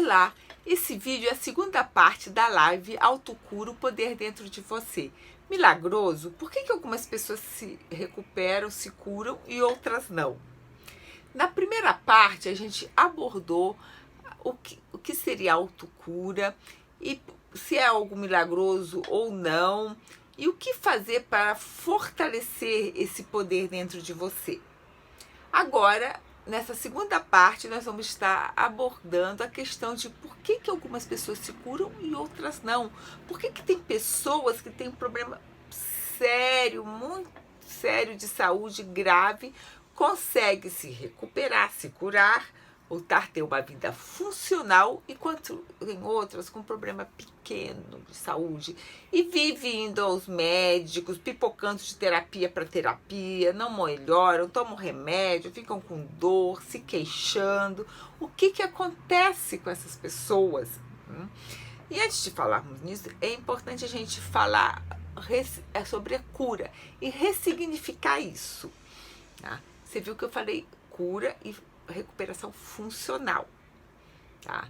Olá, esse vídeo é a segunda parte da live Autocura, o poder dentro de você. Milagroso, por que algumas pessoas se recuperam, se curam e outras não? Na primeira parte, a gente abordou o que seria autocura e se é algo milagroso ou não, e o que fazer para fortalecer esse poder dentro de você. Agora, nessa segunda parte, nós vamos estar abordando a questão de por que algumas pessoas se curam e outras não. Por que tem pessoas que têm um problema sério, muito sério de saúde, grave, conseguem se recuperar, se curar, voltar a ter uma vida funcional, enquanto tem outras com problema pequeno de saúde e vivem indo aos médicos, pipocando de terapia para terapia, não melhoram, tomam remédio, ficam com dor, se queixando. O que acontece com essas pessoas? E antes de falarmos nisso, é importante a gente falar sobre a cura e ressignificar isso. Tá? Você viu que eu falei cura e recuperação funcional. Tá?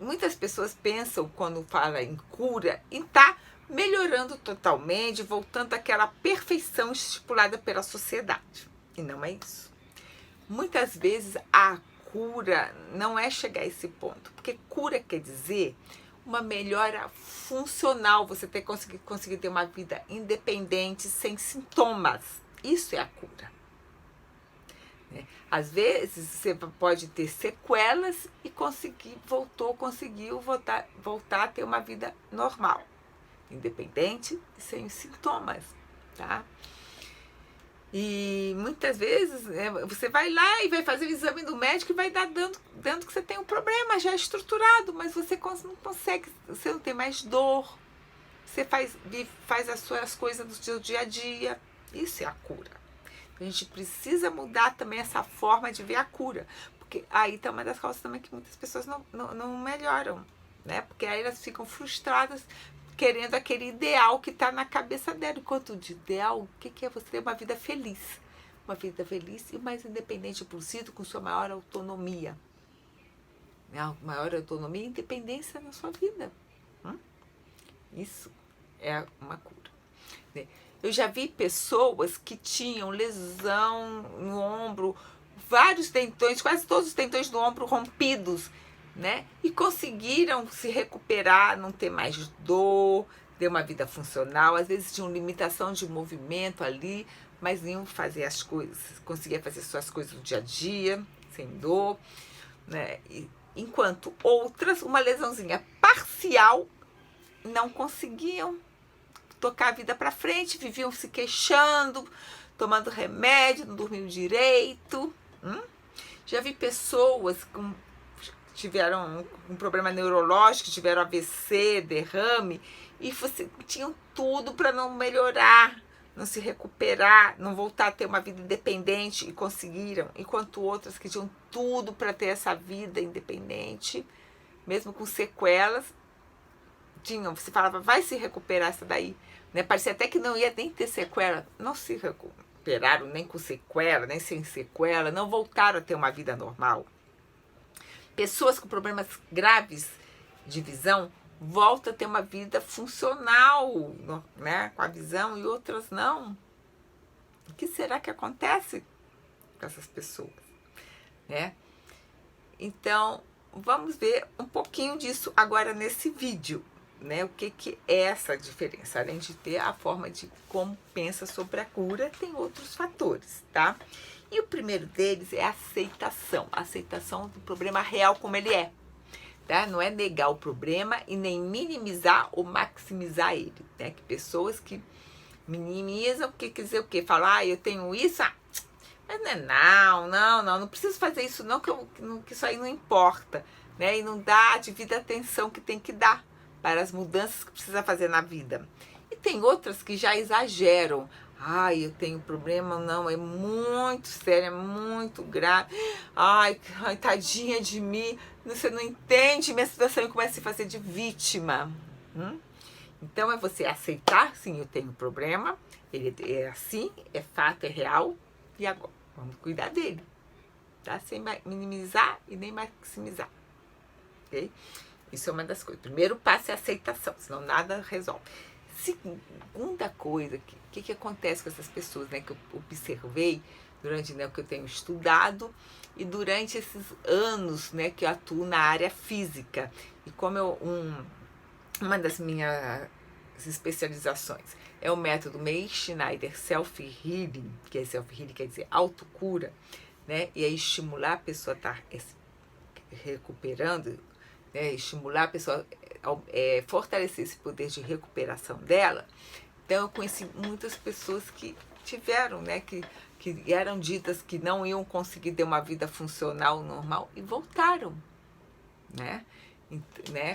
Muitas pessoas pensam, quando fala em cura, em estar melhorando totalmente, voltando àquela perfeição estipulada pela sociedade. E não é isso. Muitas vezes a cura não é chegar a esse ponto, porque cura quer dizer uma melhora funcional, você conseguir ter uma vida independente, sem sintomas. Isso é a cura. Às vezes você pode ter sequelas e conseguiu voltar a ter uma vida normal, independente e sem sintomas, tá? E muitas vezes você vai lá e vai fazer o exame do médico e vai dar dando que você tem um problema já estruturado, mas você não consegue, você não tem mais dor, você faz as suas coisas do seu dia a dia. Isso é a cura. A gente precisa mudar também essa forma de ver a cura, porque aí está uma das causas também que muitas pessoas não melhoram, né? Porque aí elas ficam frustradas, querendo aquele ideal que está na cabeça dela. Enquanto de ideal, o que é você ter uma vida feliz? Uma vida feliz e mais independente possível, com sua maior autonomia. Maior autonomia e independência na sua vida. Isso é uma cura. Eu já vi pessoas que tinham lesão no ombro, vários tendões, quase todos os tendões do ombro rompidos, né? E conseguiram se recuperar, não ter mais dor, ter uma vida funcional. Às vezes tinham limitação de movimento ali, mas iam fazer as coisas, conseguia fazer suas coisas no dia a dia, sem dor, né? Enquanto outras, uma lesãozinha parcial, não conseguiam tocar a vida para frente, viviam se queixando, tomando remédio, não dormiam direito. Já vi pessoas que tiveram um problema neurológico, tiveram AVC, derrame, e tinham tudo para não melhorar, não se recuperar, não voltar a ter uma vida independente, e conseguiram, enquanto outras que tinham tudo para ter essa vida independente, mesmo com sequelas, você falava, vai se recuperar essa daí, né? Parecia até que não ia nem ter sequela, não se recuperaram nem com sequela, nem sem sequela, não voltaram a ter uma vida normal. Pessoas com problemas graves de visão voltam a ter uma vida funcional, né? Com a visão, e outras não. O que será que acontece com essas pessoas, né? Então, vamos ver um pouquinho disso agora nesse vídeo. Né? O que é essa diferença? Além de ter a forma de como pensa sobre a cura, tem outros fatores, tá? E o primeiro deles é a aceitação do problema real como ele é, tá? Não é negar o problema e nem minimizar ou maximizar ele, né? Que pessoas que minimizam, quer dizer o quê? Falar, eu tenho isso, mas não preciso fazer isso não, que isso aí não importa, né? E não dá a devida atenção que tem que dar para as mudanças que precisa fazer na vida. E tem outras que já exageram. Eu tenho problema, não, é muito sério, é muito grave. Tadinha de mim, você não entende minha situação, e começa a se fazer de vítima. Então é você aceitar, sim, eu tenho problema, ele é assim, é fato, é real, e agora vamos cuidar dele. tá? Sem minimizar e nem maximizar, ok? Isso é uma das coisas. Primeiro passo é a aceitação, senão nada resolve. Segunda coisa, que acontece com essas pessoas, né, que eu observei durante, né, o que eu tenho estudado e durante esses anos, né, que eu atuo na área física. E como uma das minhas especializações é o método Meir-Schneider Self-Healing, que é Self-Healing quer dizer autocura, né, e aí estimular a pessoa a estar recuperando, né, estimular a pessoa fortalecer esse poder de recuperação dela. Então eu conheci muitas pessoas que tiveram, né, que eram ditas que não iam conseguir ter uma vida funcional normal e voltaram, né?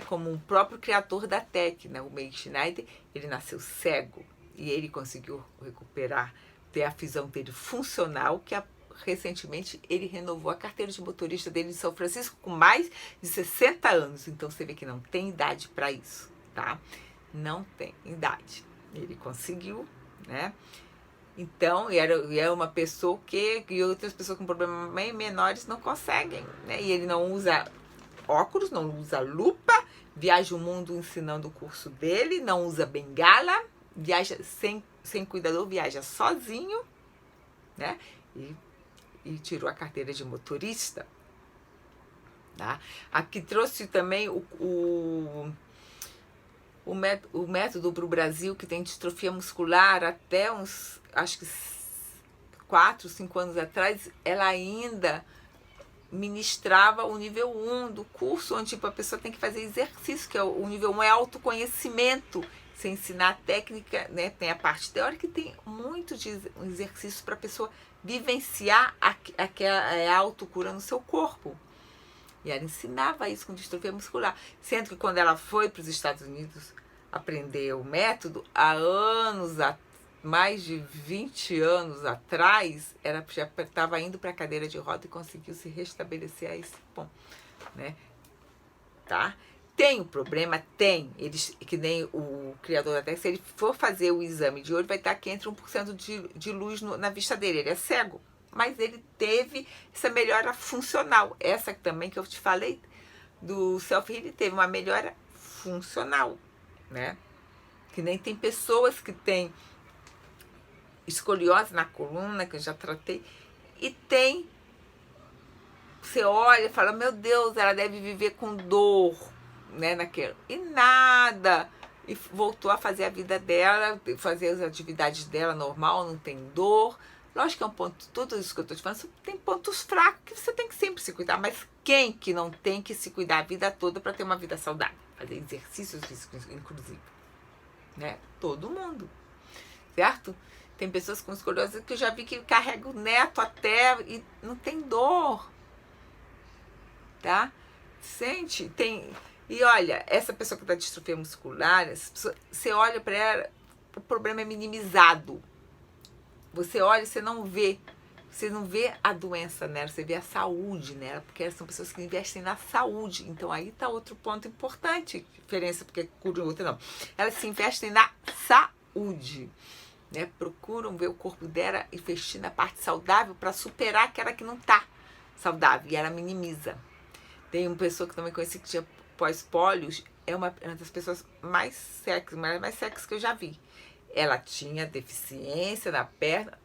Como o próprio criador da TEC, né, o Meir Schneider, ele nasceu cego e ele conseguiu recuperar, ter a visão dele funcional, que recentemente ele renovou a carteira de motorista dele em São Francisco com mais de 60 anos. Então você vê que não tem idade para isso, tá? Não tem idade. Ele conseguiu, né? Então, e é uma pessoa que outras pessoas com problemas bem menores não conseguem, né? E ele não usa óculos, não usa lupa, viaja o mundo ensinando o curso dele, não usa bengala, viaja sem cuidador, viaja sozinho, né? E tirou a carteira de motorista, tá? Aqui trouxe também o método para o Brasil, que tem distrofia muscular até uns, acho que 4, 5 anos atrás, ela ainda ministrava o nível 1 do curso, onde tipo, a pessoa tem que fazer exercício, que é o nível 1 é autoconhecimento, você ensinar a técnica, né? Tem a parte teórica e tem muito de exercício para a pessoa vivenciar a autocura no seu corpo. E ela ensinava isso com distrofia muscular. Sendo que quando ela foi para os Estados Unidos aprender o método, há anos, mais de 20 anos atrás, ela já estava indo para a cadeira de roda e conseguiu se restabelecer a esse ponto, né? Tá? Tem um problema? Tem. Eles, que nem o criador da técnica, se ele for fazer o exame de olho, vai estar aqui entre 1% de luz na vista dele. Ele é cego. Mas ele teve essa melhora funcional. Essa também que eu te falei do self-healing teve uma melhora funcional, né? Que nem tem pessoas que têm escoliose na coluna, que eu já tratei, e tem, você olha e fala, meu Deus, ela deve viver com dor, né, naquilo. E nada. E voltou a fazer a vida dela, fazer as atividades dela normal, não tem dor. Lógico que é um ponto, tudo isso que eu estou te falando, tem pontos fracos que você tem que sempre se cuidar, mas quem que não tem que se cuidar a vida toda para ter uma vida saudável? Fazer exercícios físicos, inclusive, né? Todo mundo, certo? Tem pessoas com escoliose que eu já vi que carrega o neto até e não tem dor, tá? Sente, tem... E olha, essa pessoa que está de distrofia muscular, você olha para ela, o problema é minimizado. Você olha e você não vê a doença nela, você vê a saúde nela, porque elas são pessoas que investem na saúde. Então aí está outro ponto importante, diferença, porque cura outra não. Elas se investem na saúde, né? Procuram ver o corpo dela e investir na parte saudável para superar aquela que não está saudável, e ela minimiza. Tem uma pessoa que também conheci que tinha pós-pólios, é uma das pessoas mais sexy que eu já vi. Ela tinha deficiência na perna,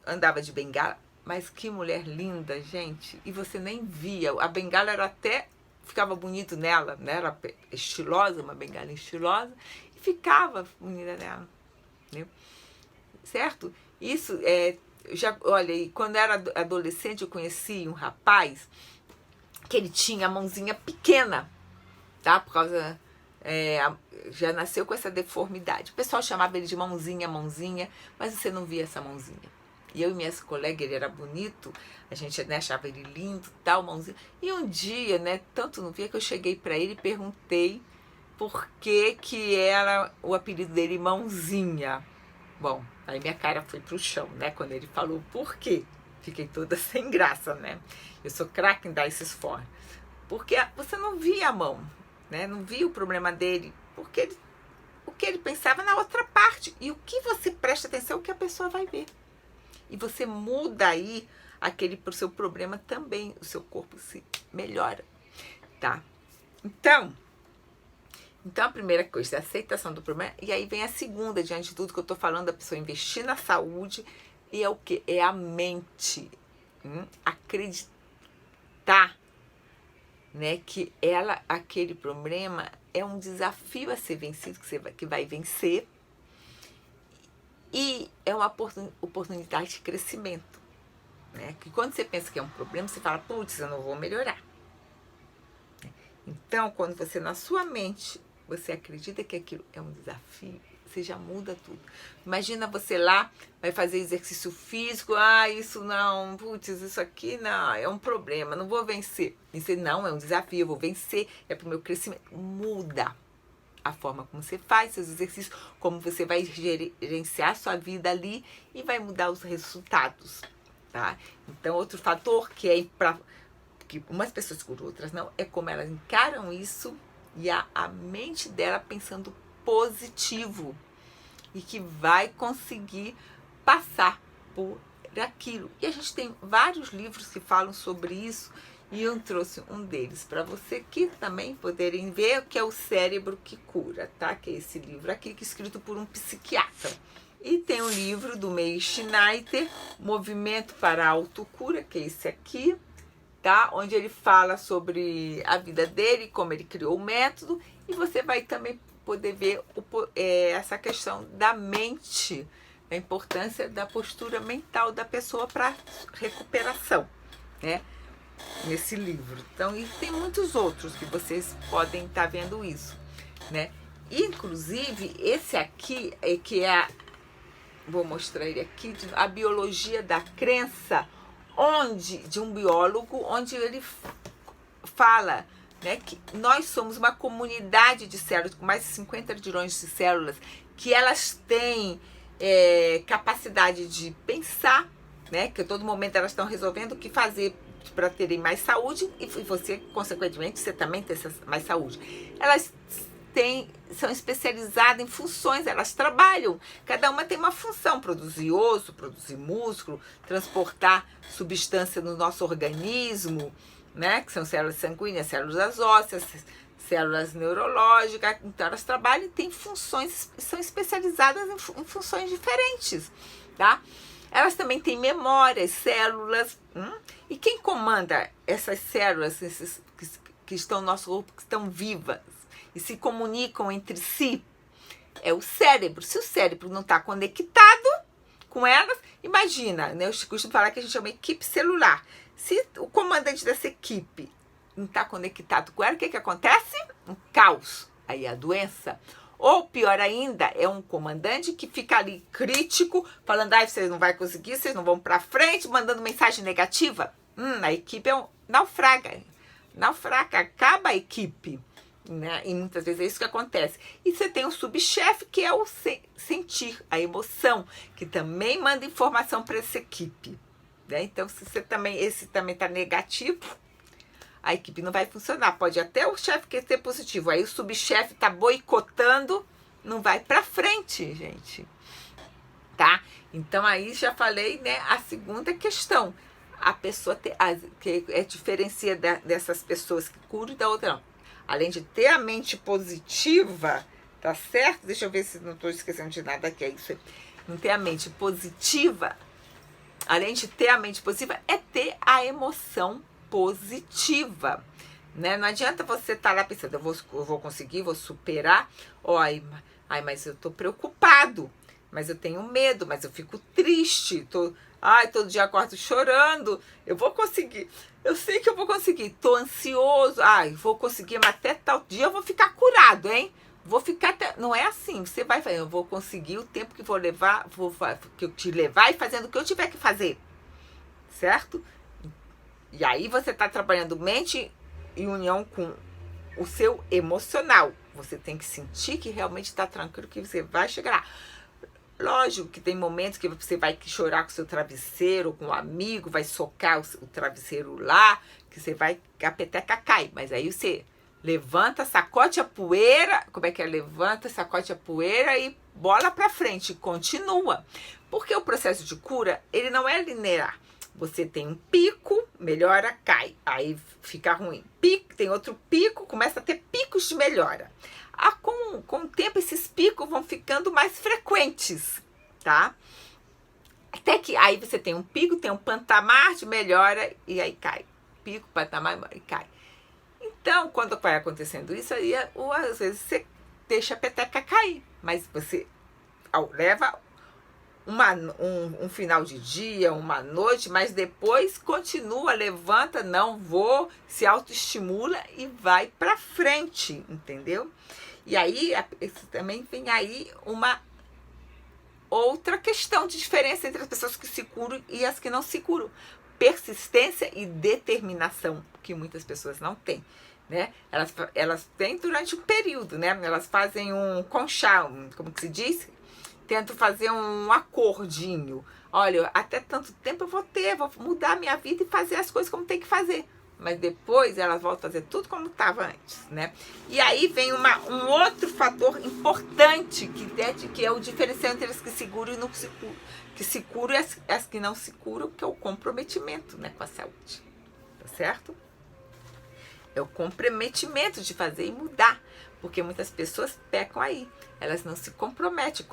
andava de bengala, mas que mulher linda, gente. E você nem via. A bengala era até, ficava bonito nela, né? Era estilosa, uma bengala estilosa, e ficava bonita nela, né? Certo? Isso olha, quando eu era adolescente, eu conheci um rapaz que ele tinha a mãozinha pequena, tá? Por causa... já nasceu com essa deformidade. O pessoal chamava ele de mãozinha, mas você não via essa mãozinha. E eu e minha colega, ele era bonito, a gente, né, achava ele lindo, tal, mãozinha. E um dia, né, tanto não via, que eu cheguei para ele e perguntei por que era o apelido dele Mãozinha. Bom, aí minha cara foi pro chão, né, quando ele falou por quê. Fiquei toda sem graça, né. Eu sou craque em dar esses fora. Porque você não via a mão, né? Não via o problema dele, porque o que ele pensava na outra parte. E o que você presta atenção é o que a pessoa vai ver. E você muda aí pro seu problema também, o seu corpo se melhora, tá? Então a primeira coisa é a aceitação do problema, e aí vem a segunda, diante de tudo que eu tô falando, da pessoa investir na saúde, e é o que? É a mente, acreditar, né, que aquele problema é um desafio a ser vencido, que vai vencer, e é uma oportunidade de crescimento, né? Que quando você pensa que é um problema, você fala, putz, eu não vou melhorar. Então, quando você, na sua mente, você acredita que aquilo é um desafio, você já muda tudo. Imagina você lá, vai fazer exercício físico, isso não, putz, isso aqui não, é um problema, não vou vencer. E você, não, é um desafio, eu vou vencer, é pro meu crescimento. Muda a forma como você faz seus exercícios, como você vai gerenciar sua vida ali e vai mudar os resultados, tá? Então, outro fator que é que umas pessoas curam, outras não, é como elas encaram isso e a mente dela pensando positivo e que vai conseguir passar por aquilo. E a gente tem vários livros que falam sobre isso, e eu trouxe um deles para você que também poderem ver, que é O Cérebro que Cura, tá? Que é esse livro aqui, que é escrito por um psiquiatra. E tem um livro do Meir Schneider, Movimento para a Autocura, que é esse aqui, tá? Onde ele fala sobre a vida dele, como ele criou o método, e você vai também poder ver essa questão da mente, a importância da postura mental da pessoa para recuperação, né? Nesse livro. Então, e tem muitos outros que vocês podem estar vendo isso, né? Inclusive, esse aqui, vou mostrar ele aqui, a biologia da crença, de um biólogo, onde ele fala, né, que nós somos uma comunidade de células, com mais de 50 trilhões de células, que elas têm capacidade de pensar, né, que a todo momento elas estão resolvendo o que fazer para terem mais saúde, e você, consequentemente, você também tem mais saúde. Elas são especializadas em funções, elas trabalham, cada uma tem uma função: produzir osso, produzir músculo, transportar substância no nosso organismo, né, que são células sanguíneas, células ósseas, células neurológicas. Então elas trabalham e têm funções, são especializadas em funções diferentes, tá? Elas também têm memórias, células, e quem comanda essas células, que estão no nosso corpo, que estão vivas e se comunicam entre si, é o cérebro. Se o cérebro não está conectado com elas, imagina, né? Eu costumo falar que a gente chama equipe celular. Se o comandante dessa equipe não está conectado com ela, o que acontece? Um caos. Aí a doença. Ou pior ainda, é um comandante que fica ali crítico, falando, vocês não vão conseguir, vocês não vão para frente, mandando mensagem negativa. A equipe naufraga, acaba a equipe, né? E muitas vezes é isso que acontece. E você tem um subchefe, que é o sentir, a emoção, que também manda informação para essa equipe, né? Então, se esse também está negativo, a equipe não vai funcionar. Pode até o chefe querer ser positivo, aí o subchefe está boicotando, não vai para frente, gente, tá? Então aí já falei, né, a segunda questão, a pessoa que diferencia dessas pessoas que curam e da outra não. Além de ter a mente positiva, tá certo? Deixa eu ver se não estou esquecendo de nada aqui, é isso aí. Não ter a mente positiva, além de ter a mente positiva, é ter a emoção positiva, né? Não adianta você estar lá pensando, eu vou conseguir, vou superar, mas eu tô preocupado, mas eu tenho medo, mas eu fico triste, todo dia acordo chorando, eu vou conseguir, eu sei que eu vou conseguir, tô ansioso, vou conseguir, mas até tal dia eu vou ficar curado, hein? Não é assim, você vai fazer, eu vou conseguir o tempo que que eu te levar e fazendo o que eu tiver que fazer, certo? E aí você está trabalhando mente em união com o seu emocional. Você tem que sentir que realmente está tranquilo, que você vai chegar lá. Lógico que tem momentos que você vai chorar com o seu travesseiro, com um amigo, vai socar o travesseiro lá, que você vai, a peteca cai. Mas aí você levanta, sacode a poeira, levanta, sacode a poeira e bola para frente, continua. Porque o processo de cura, ele não é linear. Você tem um pico, melhora, cai. Aí fica ruim. Pico, tem outro pico, começa a ter picos de melhora. Com o tempo, esses picos vão ficando mais frequentes, tá? Até que aí você tem um pico, tem um patamar de melhora e aí cai. Pico, patamar e cai. Então, quando vai acontecendo isso, aí às vezes você deixa a peteca cair. Mas você leva um final de dia, uma noite, mas depois continua, levanta, não vou, se autoestimula e vai pra frente, entendeu? E aí também vem aí uma outra questão de diferença entre as pessoas que se curam e as que não se curam. Persistência e determinação, que muitas pessoas não têm. Né? Elas têm durante um período, né? Elas fazem um conchá, como que se diz? Tento fazer um acordinho. Olha, até tanto tempo eu vou mudar minha vida e fazer as coisas como tem que fazer. Mas depois elas voltam a fazer tudo como estava antes, né? E aí vem um outro fator importante, que é o diferencial entre as que se curam e não se curam. Que se curam e as que não se curam, que é o comprometimento, né, com a saúde. Tá certo? É o comprometimento de fazer e mudar. Porque muitas pessoas pecam aí. Elas não se comprometem.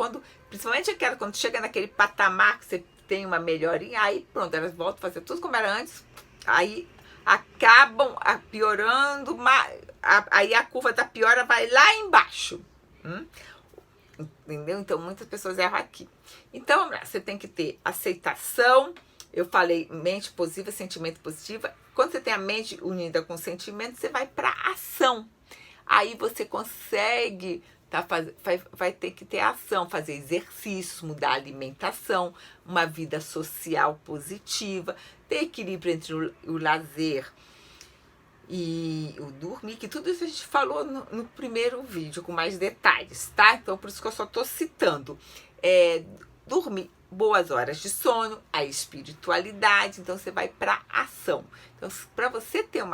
Principalmente quando chega naquele patamar que você tem uma melhorinha, aí pronto, elas voltam a fazer tudo como era antes. Aí acabam piorando. Aí a curva da piora vai lá embaixo. Entendeu? Então muitas pessoas erram aqui. Então você tem que ter aceitação. Eu falei mente positiva, sentimento positivo. Quando você tem a mente unida com o sentimento, você vai para ação. Aí você consegue, vai ter que ter ação, fazer exercício, mudar a alimentação, uma vida social positiva, ter equilíbrio entre o lazer e o dormir, que tudo isso a gente falou no primeiro vídeo com mais detalhes, tá? Então por isso que eu só tô citando. Dormir, boas horas de sono, a espiritualidade, então você vai para ação. Então para você ter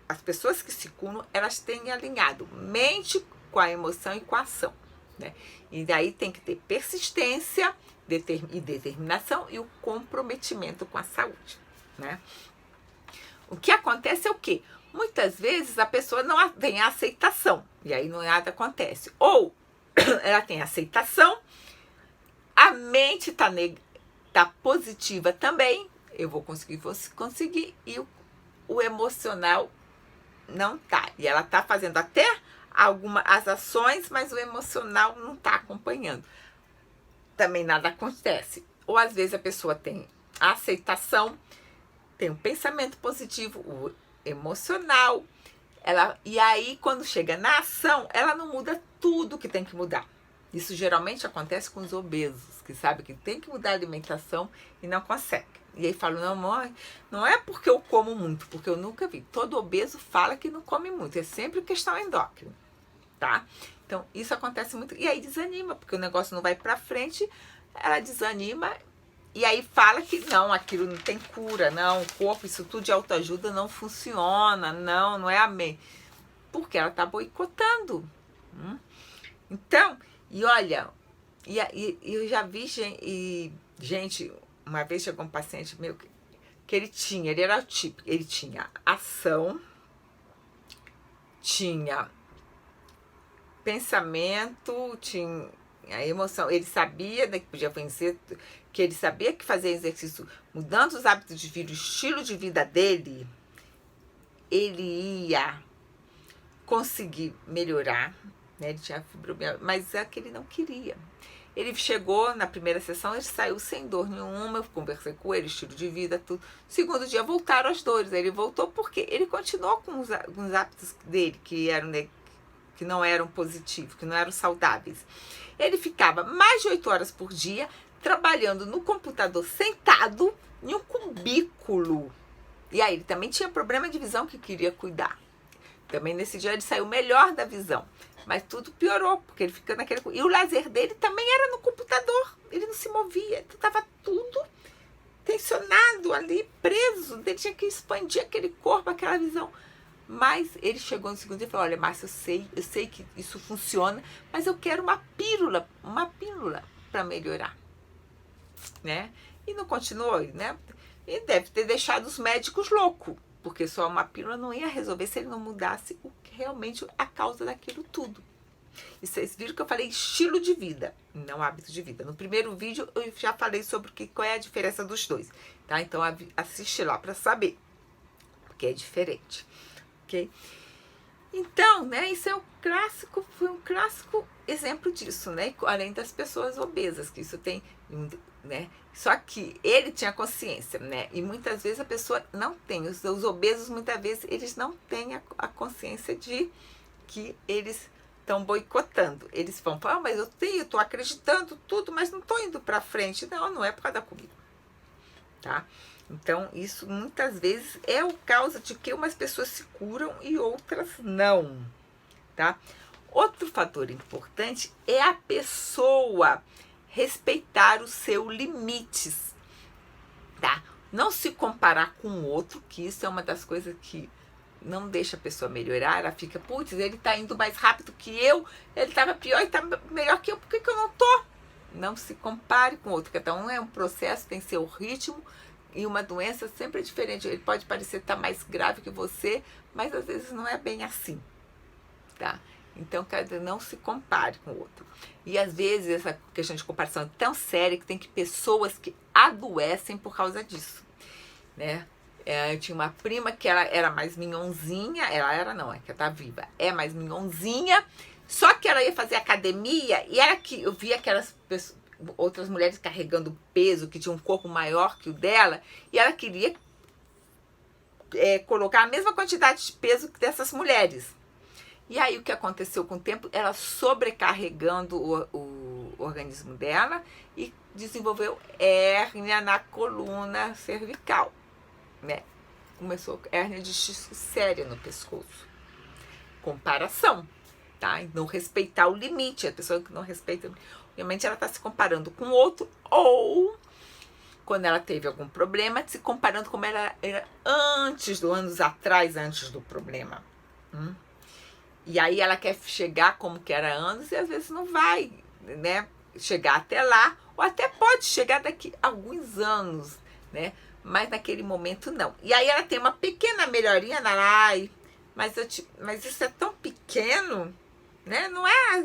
as pessoas que se curam, elas têm alinhado mente com a emoção e com a ação, né? E daí tem que ter persistência e determinação e o comprometimento com a saúde, né? O que acontece é o quê? Muitas vezes a pessoa não tem a aceitação e aí nada acontece. Ou ela tem aceitação, a mente tá positiva também, eu vou conseguir, e o emocional não tá. E ela tá fazendo até as ações, mas o emocional não tá acompanhando. Também nada acontece. Ou às vezes a pessoa tem a aceitação, tem um pensamento positivo, o emocional, e aí quando chega na ação, ela não muda tudo que tem que mudar. Isso geralmente acontece com os obesos, que sabem que tem que mudar a alimentação e não consegue. E aí falam, não, mãe, não é porque eu como muito, porque eu nunca vi. Todo obeso fala que não come muito, é sempre questão endócrina, tá? Então, isso acontece muito, e aí desanima, porque o negócio não vai pra frente, ela desanima, e aí fala que não, aquilo não tem cura, não, o corpo, isso tudo de autoajuda não funciona, não é amém. Porque ela tá boicotando. Então, e olha, e eu já vi gente, uma vez chegou um paciente meu que ele era o típico, ele tinha ação, tinha pensamento, tinha a emoção, ele sabia, né, que podia vencer, que ele sabia que fazer exercício, mudando os hábitos de vida, o estilo de vida dele, ele ia conseguir melhorar, né? Ele tinha fibromialgia, mas é que ele não queria. Ele chegou na primeira sessão, ele saiu sem dor nenhuma, eu conversei com ele, estilo de vida, tudo. Segundo dia voltaram as dores, ele voltou porque ele continuou com os hábitos dele que não eram positivos, que não eram saudáveis. Ele ficava mais de 8 horas por dia trabalhando no computador sentado em um cubículo. E aí ele também tinha problema de visão que queria cuidar. Também nesse dia ele saiu melhor da visão. Mas tudo piorou, porque ele fica naquele... E o lazer dele também era no computador. Ele não se movia, estava tudo tensionado ali, preso. Ele tinha que expandir aquele corpo, aquela visão. Mas ele chegou no segundo dia e falou, olha, Márcia, eu sei que isso funciona, mas eu quero uma pílula para melhorar, né? E não continuou, né? E deve ter deixado os médicos loucos, porque só uma pílula não ia resolver se ele não mudasse realmente a causa daquilo tudo. E vocês viram que eu falei estilo de vida, não hábito de vida. No primeiro vídeo eu já falei sobre qual é a diferença dos dois, tá? Então assiste lá para saber, porque é diferente, ok? Então, né, isso é um clássico, foi um clássico exemplo disso, né? Além das pessoas obesas, que isso tem, né? Só que ele tinha consciência, né? E muitas vezes a pessoa não tem. Os obesos, muitas vezes, eles não têm a consciência de que eles estão boicotando. Eles vão falar, mas eu tô acreditando tudo, mas não tô indo para frente. Não, não é por causa da comida, tá? Então, isso muitas vezes é o causa de que umas pessoas se curam e outras não, tá? Outro fator importante é a pessoa respeitar os seus limites, tá? Não se comparar com o outro, que isso é uma das coisas que não deixa a pessoa melhorar. Ela fica, putz, ele tá indo mais rápido que eu, ele tava pior e tá melhor que eu, por que eu não tô? Não se compare com o outro, cada um é um processo, tem seu ritmo, e uma doença sempre é diferente. Ele pode parecer estar mais grave que você, mas às vezes não é bem assim, tá? Então, não se compare com o outro. E às vezes essa questão de comparação é tão séria que tem pessoas que adoecem por causa disso, né? Eu tinha uma prima que ela era mais minhonzinha, ela era não, é que ela tá viva, é mais minhonzinha, só que ela ia fazer academia e era que eu via aquelas pessoas, outras mulheres carregando peso, que tinha um corpo maior que o dela, e ela queria colocar a mesma quantidade de peso que dessas mulheres. E aí o que aconteceu com o tempo? Ela sobrecarregando o organismo dela e desenvolveu hérnia na coluna cervical, né? Começou hérnia de disco séria no pescoço. Comparação, tá? E não respeitar o limite. A pessoa que não respeita, realmente ela está se comparando com o outro, ou quando ela teve algum problema, se comparando como ela era anos atrás, antes do problema. E aí ela quer chegar como que era antes e às vezes não vai, né, chegar até lá, ou até pode chegar daqui a alguns anos, né, mas naquele momento não. E aí ela tem uma pequena melhorinha mas isso é tão pequeno, né, não é,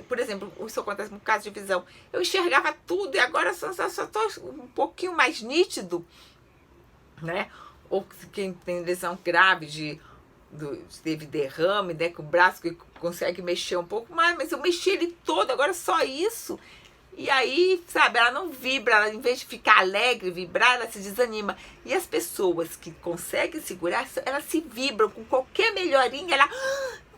por exemplo, isso acontece no caso de visão, eu enxergava tudo e agora só estou um pouquinho mais nítido, né, ou quem tem lesão grave teve derrame, né, com o braço que consegue mexer um pouco mais, mas eu mexi ele todo, agora só isso. E aí, sabe, ela não vibra, ela, em vez de ficar alegre, vibrar, ela se desanima. E as pessoas que conseguem segurar, elas se vibram com qualquer melhorinha, ela,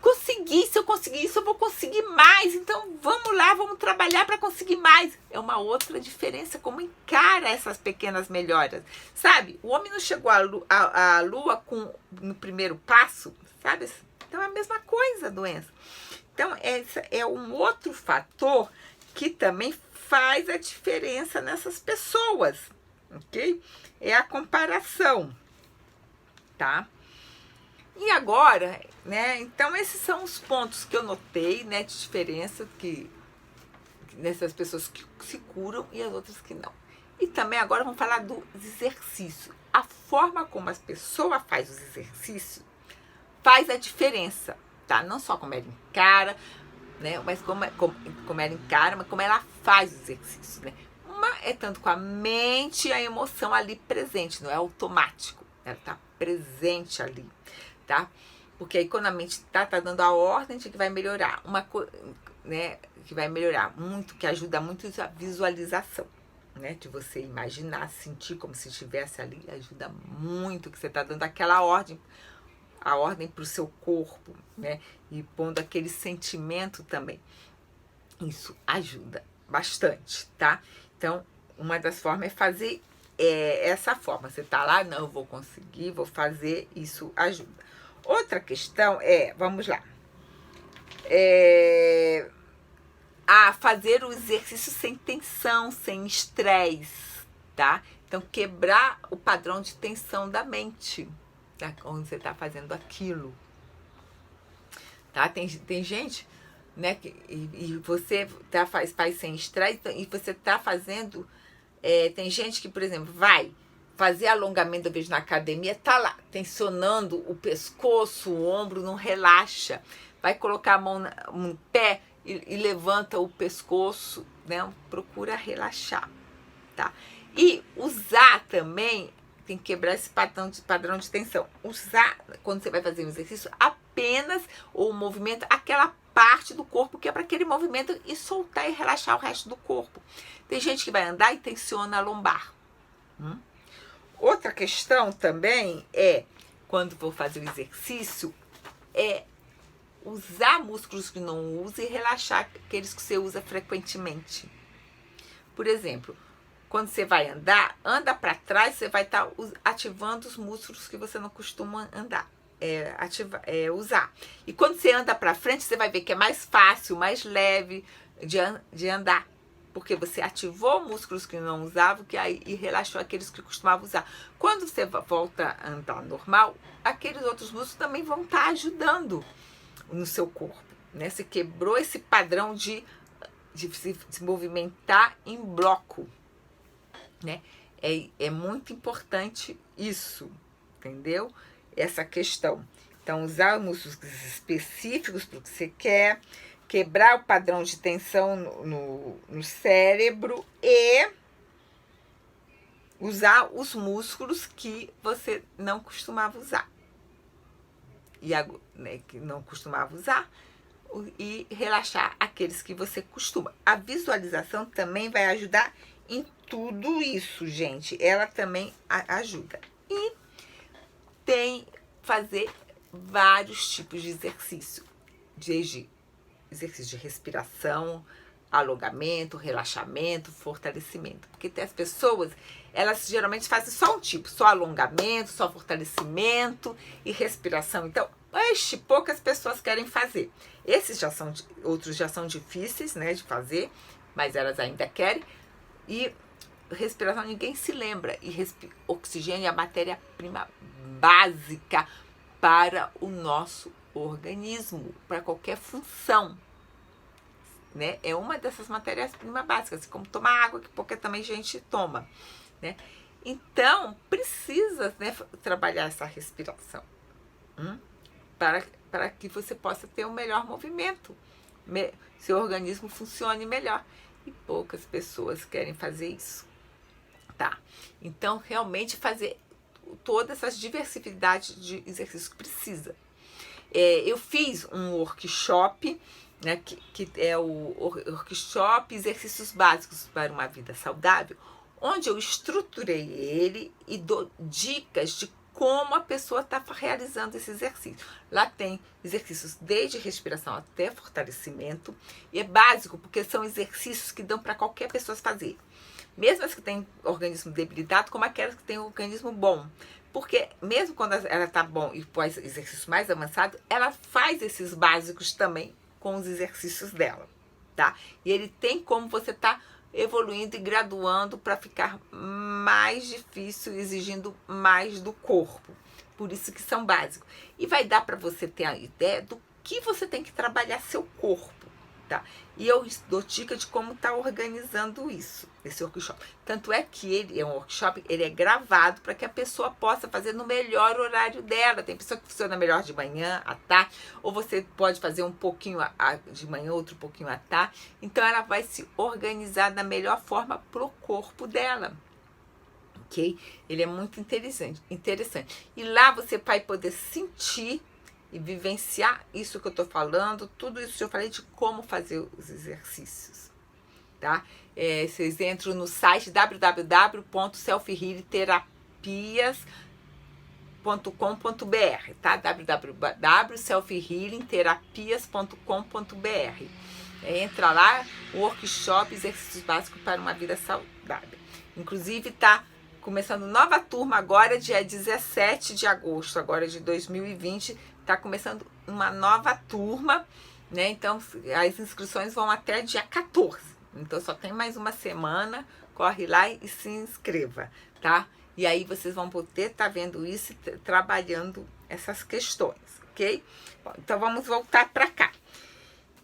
consegui, se eu conseguir isso, eu vou conseguir mais, então vamos lá, vamos trabalhar para conseguir mais. É uma outra diferença, como encara essas pequenas melhoras, sabe? O homem não chegou à lua no primeiro passo, sabe? Então é a mesma coisa a doença. Então esse é um outro fator que também faz a diferença nessas pessoas, ok? É a comparação, tá? E agora, né, então esses são os pontos que eu notei, né, de diferença nessas pessoas que se curam e as outras que não. E também agora vamos falar do exercício. A forma como as pessoas fazem os exercícios faz a diferença, tá? Não só como ela encara, né, mas como ela encara, mas como ela faz os exercícios, né? Uma é tanto com a mente e a emoção ali presente, não é automático, ela tá presente ali, tá? Porque aí quando a mente tá dando a ordem de que vai melhorar, né, que vai melhorar muito, que ajuda muito a visualização, né, de você imaginar, sentir como se estivesse ali, ajuda muito, que você tá dando aquela ordem, a ordem para o seu corpo, né, e pondo aquele sentimento também. Isso ajuda bastante, tá? Então, uma das formas é fazer essa forma. Você tá lá, não, eu vou conseguir, vou fazer, isso ajuda. Outra questão vamos lá, fazer o exercício sem tensão, sem estresse, tá? Então, quebrar o padrão de tensão da mente, tá? Onde você tá fazendo aquilo, tá? Tem gente, né, e você faz sem estresse, e você tá fazendo, tem gente que, por exemplo, vai fazer alongamento, eu vejo na academia, tá lá, tensionando o pescoço, o ombro, não relaxa. Vai colocar a mão no pé e levanta o pescoço, né? Procura relaxar, tá? E usar também, tem que quebrar esse padrão de tensão. Usar, quando você vai fazer um exercício, apenas o movimento, aquela parte do corpo que é para aquele movimento, e soltar e relaxar o resto do corpo. Tem gente que vai andar e tensiona a lombar. Outra questão também é, quando for fazer o exercício, é usar músculos que não usa e relaxar aqueles que você usa frequentemente. Por exemplo, quando você vai andar, anda para trás, você vai estar ativando os músculos que você não costuma usar. E quando você anda para frente, você vai ver que é mais fácil, mais leve de andar. Porque você ativou músculos que não usava e relaxou aqueles que costumava usar. Quando você volta a andar normal, aqueles outros músculos também vão estar ajudando no seu corpo, né? Você quebrou esse padrão de se movimentar em bloco, né? É muito importante isso, entendeu? Essa questão. Então, usar músculos específicos para o que você quer, quebrar o padrão de tensão no cérebro e usar os músculos que você não costumava usar. Que não costumava usar, e relaxar aqueles que você costuma. A visualização também vai ajudar em tudo isso, gente. Ela também ajuda. E tem fazer vários tipos de exercício. Desde exercício de respiração, alongamento, relaxamento, fortalecimento. Porque tem as pessoas, elas geralmente fazem só um tipo, só alongamento, só fortalecimento e respiração. Então, poucas pessoas querem fazer. Outros já são difíceis, né, de fazer, mas elas ainda querem. E respiração ninguém se lembra. E oxigênio é a matéria-prima básica para o nosso organismo, para qualquer função. Né? É uma dessas matérias-primas básicas, assim como tomar água, que pouca também gente toma. Né? Então, precisa, né, trabalhar essa respiração para que você possa ter um melhor movimento, seu organismo funcione melhor. E poucas pessoas querem fazer isso. Tá? Então, realmente fazer toda essa diversidade de exercícios que precisa. Eu fiz um workshop, né, que é o workshop Exercícios Básicos para uma Vida Saudável, onde eu estruturei ele e dou dicas de como a pessoa está realizando esse exercício. Lá tem exercícios desde respiração até fortalecimento, e é básico porque são exercícios que dão para qualquer pessoa fazer. Mesmo as que têm organismo debilitado, como aquelas que têm organismo bom. Porque mesmo quando ela está bom e faz exercício mais avançado, ela faz esses básicos também com os exercícios dela, tá? E ele tem como você tá evoluindo e graduando para ficar mais difícil, exigindo mais do corpo. Por isso que são básicos. E vai dar para você ter a ideia do que você tem que trabalhar seu corpo, tá? E eu dou dica de como tá organizando isso, esse workshop. Tanto é que ele é um workshop, ele é gravado para que a pessoa possa fazer no melhor horário dela. Tem pessoa que funciona melhor de manhã, à tarde, ou você pode fazer um pouquinho de manhã, outro pouquinho à tarde. Então ela vai se organizar da melhor forma pro corpo dela. Ok? Ele é muito interessante. E lá você vai poder sentir e vivenciar isso que eu tô falando, tudo isso que eu falei de como fazer os exercícios, tá? Vocês entram no site www.selfhealingterapias.com.br, tá? www.selfhealingterapias.com.br. Entra lá, workshop, exercícios básicos para uma vida saudável. Inclusive, tá começando nova turma agora, dia 17 de agosto, agora de 2020, tá começando uma nova turma, né? Então, as inscrições vão até dia 14. Então, só tem mais uma semana. Corre lá e se inscreva, tá? E aí, vocês vão poder estar vendo isso e trabalhando essas questões, ok? Bom, então, vamos voltar para cá.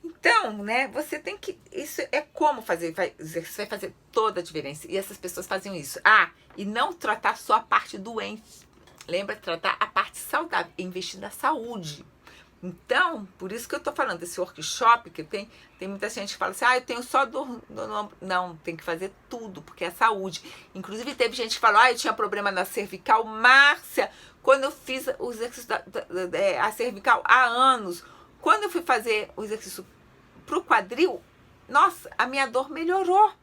Então, né, você tem que... Isso é como fazer, você vai fazer toda a diferença. E essas pessoas faziam isso. E não tratar só a parte doente. Lembra? Tratar a parte saudável, investir na saúde. Então, por isso que eu tô falando desse workshop, que tem muita gente que fala assim, eu tenho só dor no ombro. Não, tem que fazer tudo, porque é saúde. Inclusive, teve gente que falou, eu tinha problema na cervical. Márcia, quando eu fiz o exercício a cervical há anos, quando eu fui fazer o exercício pro quadril, nossa, a minha dor melhorou.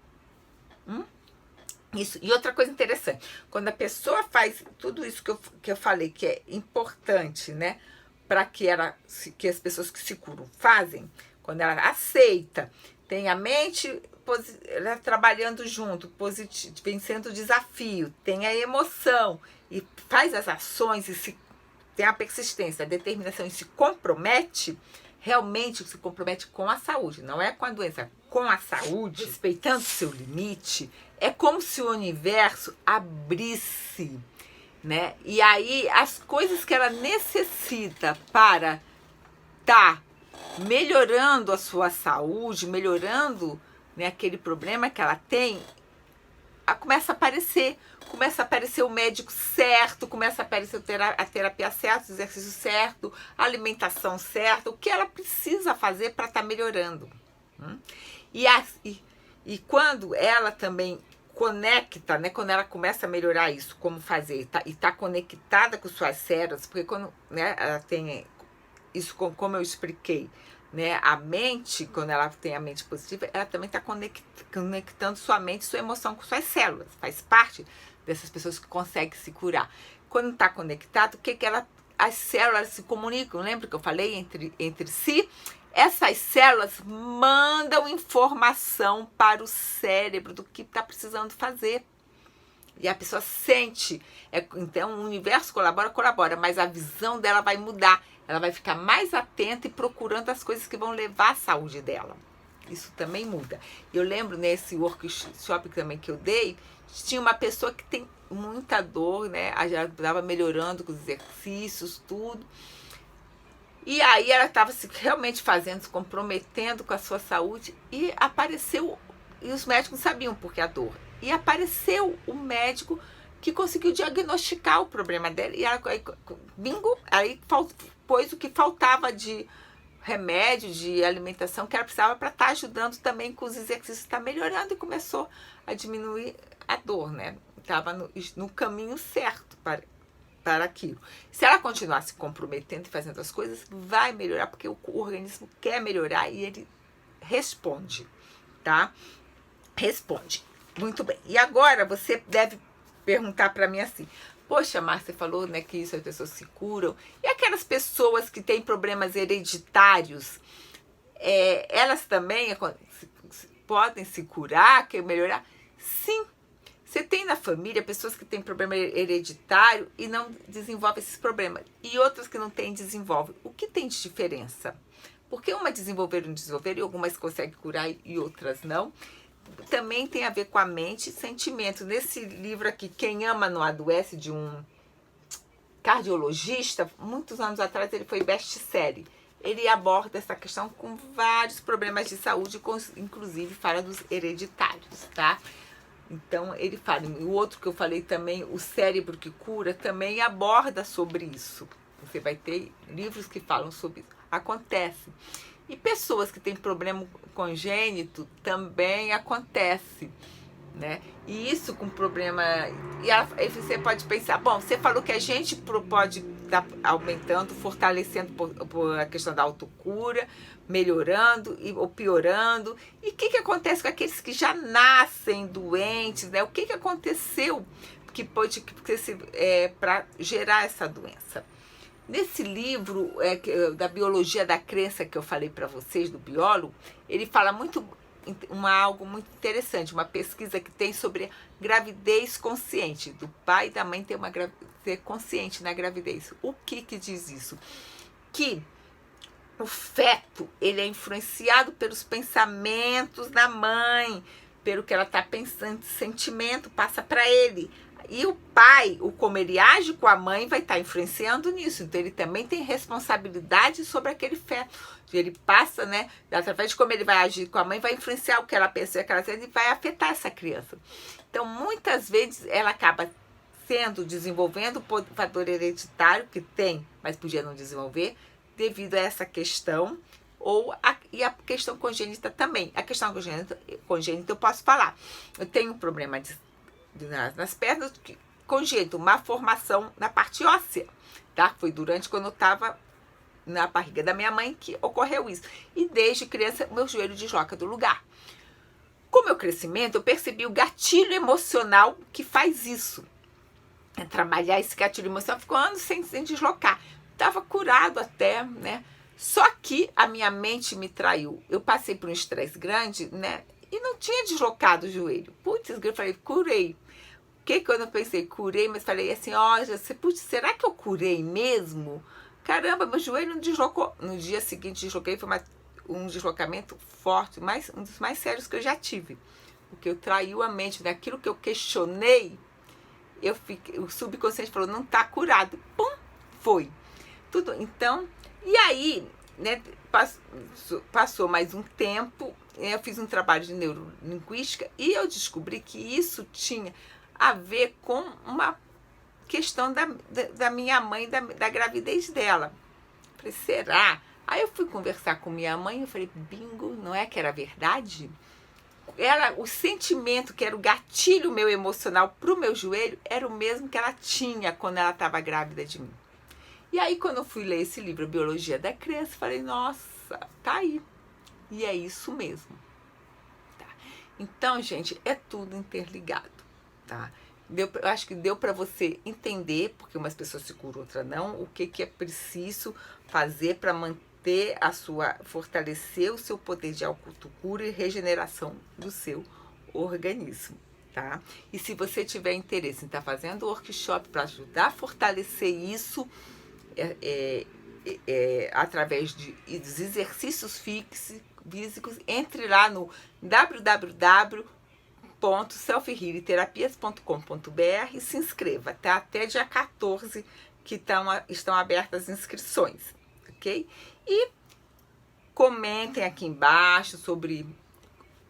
Isso. E outra coisa interessante, quando a pessoa faz tudo isso que eu falei, que é importante, né, para que as pessoas que se curam fazem, quando ela aceita, tem a mente trabalhando junto, vencendo o desafio, tem a emoção e faz as ações e tem a persistência, a determinação e se compromete, realmente se compromete com a saúde, não é com a doença, com a saúde, respeitando o seu limite, é como se o universo abrisse, né? E aí as coisas que ela necessita para estar melhorando a sua saúde, melhorando, né, aquele problema que ela tem, começa a aparecer o médico certo, começa a aparecer a terapia certa, o exercício certo, a alimentação certa, o que ela precisa fazer para estar melhorando. E quando ela também conecta, né, quando ela começa a melhorar isso, como fazer, e tá conectada com suas células, porque quando, né, ela tem isso, como eu expliquei, né, a mente, quando ela tem a mente positiva, ela também está conectando sua mente, sua emoção com suas células, faz parte dessas pessoas que conseguem se curar. Quando está conectado, as células se comunicam, lembra que eu falei entre si? Essas células mandam informação para o cérebro do que está precisando fazer. E a pessoa sente. Então, o universo colabora, mas a visão dela vai mudar. Ela vai ficar mais atenta e procurando as coisas que vão levar à saúde dela. Isso também muda. Eu lembro nesse workshop também que eu dei, tinha uma pessoa que tem muita dor, né? Já estava melhorando com os exercícios, tudo. E aí ela estava realmente se comprometendo com a sua saúde e apareceu, e os médicos sabiam por que a dor. E apareceu o médico que conseguiu diagnosticar o problema dela. E ela, bingo, aí pôs o que faltava de remédio, de alimentação que ela precisava para estar ajudando também com os exercícios, está melhorando e começou a diminuir a dor, né? Estava no caminho certo para aquilo. Se ela continuar se comprometendo e fazendo as coisas, vai melhorar, porque o organismo quer melhorar e ele responde, tá? Responde. Muito bem. E agora você deve perguntar para mim assim, poxa, Márcia, você falou, né, que isso as pessoas se curam. E aquelas pessoas que têm problemas hereditários, elas também podem se curar, quer melhorar? Sim. Você tem na família pessoas que têm problema hereditário e não desenvolvem esses problemas. E outras que não têm, desenvolvem. O que tem de diferença? Porque uma desenvolveram e algumas conseguem curar e outras não. Também tem a ver com a mente e sentimento. Nesse livro aqui, Quem Ama Não Adoece, de um cardiologista, muitos anos atrás ele foi best-seller. Ele aborda essa questão com vários problemas de saúde, inclusive fala dos hereditários, tá? Então, ele fala, e o outro que eu falei também, O Cérebro que Cura, também aborda sobre isso. Você vai ter livros que falam sobre isso. Acontece. E pessoas que têm problema congênito também acontece, né? E isso com problema... E você pode pensar, bom, você falou que a gente pode estar aumentando, fortalecendo por a questão da autocura, melhorando ou piorando. E o que acontece com aqueles que já nascem doentes, né? O que aconteceu para gerar essa doença? Nesse livro da biologia da crença que eu falei para vocês, do biólogo, ele fala algo muito interessante, uma pesquisa que tem sobre gravidez consciente, do pai e da mãe ter uma gravidez consciente na gravidez. O que diz isso? Que o feto, ele é influenciado pelos pensamentos da mãe, pelo que ela está pensando, sentimento passa para ele. E o pai, como ele age com a mãe, vai estar influenciando nisso. Então, ele também tem responsabilidade sobre aquele feto. Ele passa, né? Através de como ele vai agir com a mãe, vai influenciar o que ela pensa e o que ela sente e vai afetar essa criança. Então, muitas vezes, ela acaba desenvolvendo o fator hereditário, que tem, mas podia não desenvolver, devido a essa questão, e a questão congênita também. A questão congênita eu posso falar. Eu tenho um problema nas pernas, congênito, uma formação na parte óssea, tá? Foi durante quando eu estava na barriga da minha mãe que ocorreu isso. E desde criança, meu joelho desloca do lugar. Com o meu crescimento, eu percebi o gatilho emocional que faz isso. Trabalhar esse gatilho emocional, ficou anos sem deslocar. Estava curado até, né? Só que a minha mente me traiu. Eu passei por um estresse grande, né? E não tinha deslocado o joelho. Putz, eu falei, curei. Que quando eu pensei, curei, mas falei assim, putz, será que eu curei mesmo? Caramba, meu joelho não deslocou. No dia seguinte, desloquei, foi um deslocamento forte, um dos mais sérios que eu já tive. Porque eu traiu a mente, naquilo que eu questionei, o subconsciente falou, não está curado. Pum, foi. Tudo. Então, e aí, né, passou mais um tempo, eu fiz um trabalho de neurolinguística e eu descobri que isso tinha a ver com uma questão da minha mãe, da gravidez dela. Falei, será? Aí eu fui conversar com minha mãe e falei, bingo, não é que era verdade? O sentimento que era o gatilho meu emocional pro meu joelho era o mesmo que ela tinha quando ela estava grávida de mim. E aí, quando eu fui ler esse livro, Biologia da Criança, falei, nossa, tá aí. E é isso mesmo. Tá? Então, gente, é tudo interligado. Tá? Eu acho que deu para você entender, porque umas pessoas se curam, outras não, o que é preciso fazer para manter fortalecer o seu poder de autocura e regeneração do seu organismo. Tá? E se você tiver interesse em estar fazendo workshop para ajudar a fortalecer isso, através dos exercícios físicos, entre lá no www.selfhealingterapias.com.br e se inscreva, tá? Até dia 14 que estão abertas as inscrições, ok? E comentem aqui embaixo sobre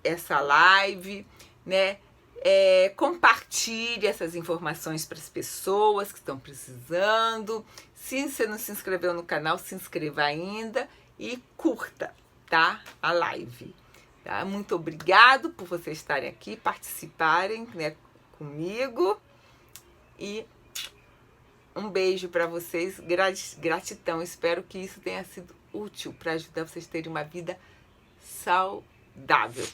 essa live, né? Compartilhe essas informações para as pessoas que estão precisando. Se você não se inscreveu no canal, se inscreva ainda e curta, tá? A live. Tá? Muito obrigado por vocês estarem aqui, participarem, né, comigo. E um beijo para vocês. Gratidão. Espero que isso tenha sido útil para ajudar vocês a terem uma vida saudável.